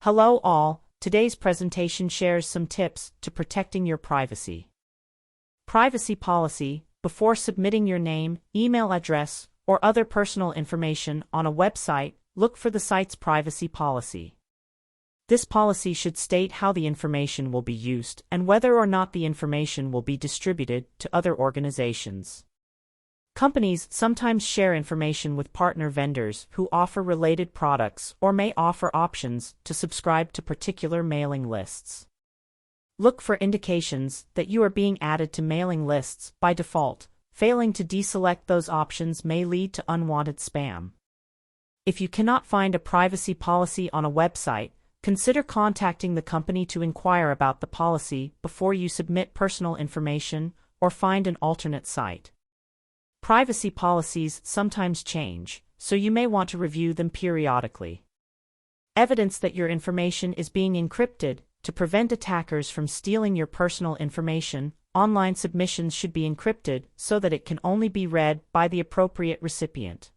Hello all, today's presentation shares some tips to protecting your privacy. Privacy policy: before submitting your name, email address, or other personal information on a website, look for the site's privacy policy. This policy should state how the information will be used and whether or not the information will be distributed to other organizations. Companies sometimes share information with partner vendors who offer related products or may offer options to subscribe to particular mailing lists. Look for indications that you are being added to mailing lists by default. Failing to deselect those options may lead to unwanted spam. If you cannot find a privacy policy on a website, consider contacting the company to inquire about the policy before you submit personal information or find an alternate site. Privacy policies sometimes change, so you may want to review them periodically. Evidence that your information is being encrypted. To prevent attackers from stealing your personal information, online submissions should be encrypted so that it can only be read by the appropriate recipient.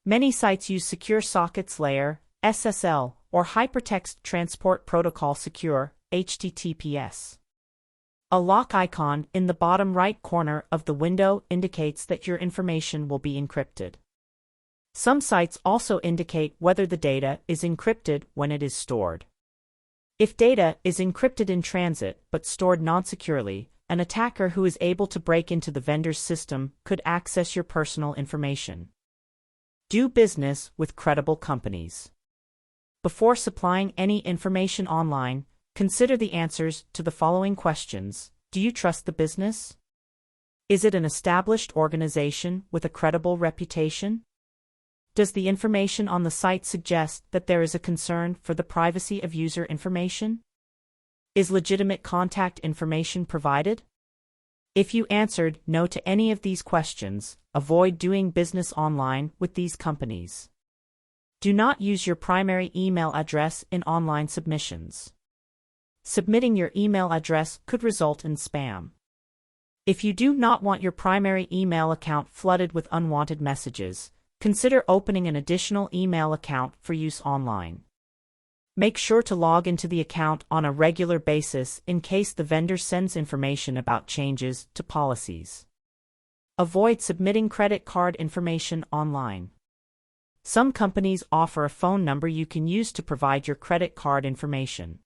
Many sites use Secure Sockets Layer, SSL, or Hypertext Transport Protocol Secure, HTTPS. A lock icon in the bottom right corner of the window indicates that your information will be encrypted. Some sites also indicate whether the data is encrypted when it is stored. If data is encrypted in transit but stored non-securely, an attacker who is able to break into the vendor's system could access your personal information. Do business with credible companies. Before supplying any information online, consider the answers to the following questions. Do you trust the business? Is it an established organization with a credible reputation? Does the information on the site suggest that there is a concern for the privacy of user information? Is legitimate contact information provided? If you answered no to any of these questions, avoid doing business online with these companies. Do not use your primary email address in online submissions. Submitting your email address could result in spam. If you do not want your primary email account flooded with unwanted messages, consider opening an additional email account for use online. Make sure to log into the account on a regular basis in case the vendor sends information about changes to policies. Avoid submitting credit card information online. Some companies offer a phone number you can use to provide your credit card information.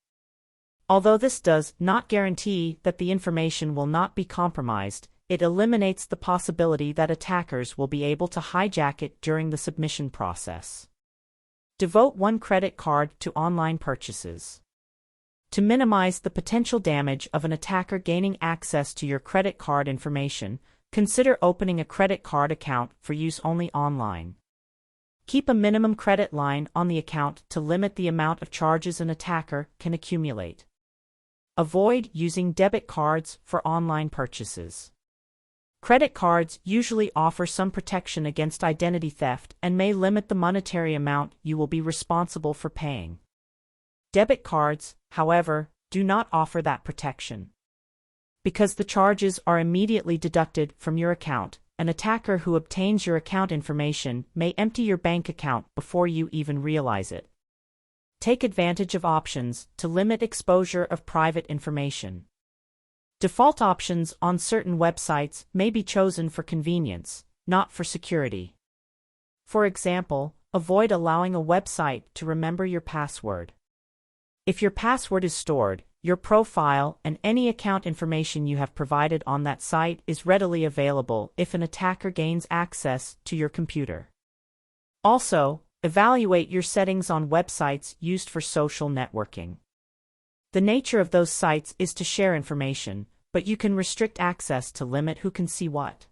Although this does not guarantee that the information will not be compromised, it eliminates the possibility that attackers will be able to hijack it during the submission process. Devote one credit card to online purchases. To minimize the potential damage of an attacker gaining access to your credit card information, consider opening a credit card account for use only online. Keep a minimum credit line on the account to limit the amount of charges an attacker can accumulate. Avoid using debit cards for online purchases. Credit cards usually offer some protection against identity theft and may limit the monetary amount you will be responsible for paying. Debit cards, however, do not offer that protection. Because the charges are immediately deducted from your account, an attacker who obtains your account information may empty your bank account before you even realize it. Take advantage of options to limit exposure of private information. Default options on certain websites may be chosen for convenience, not for security. For example, avoid allowing a website to remember your password. If your password is stored, your profile and any account information you have provided on that site is readily available if an attacker gains access to your computer. Also, evaluate your settings on websites used for social networking. The nature of those sites is to share information, but you can restrict access to limit who can see what.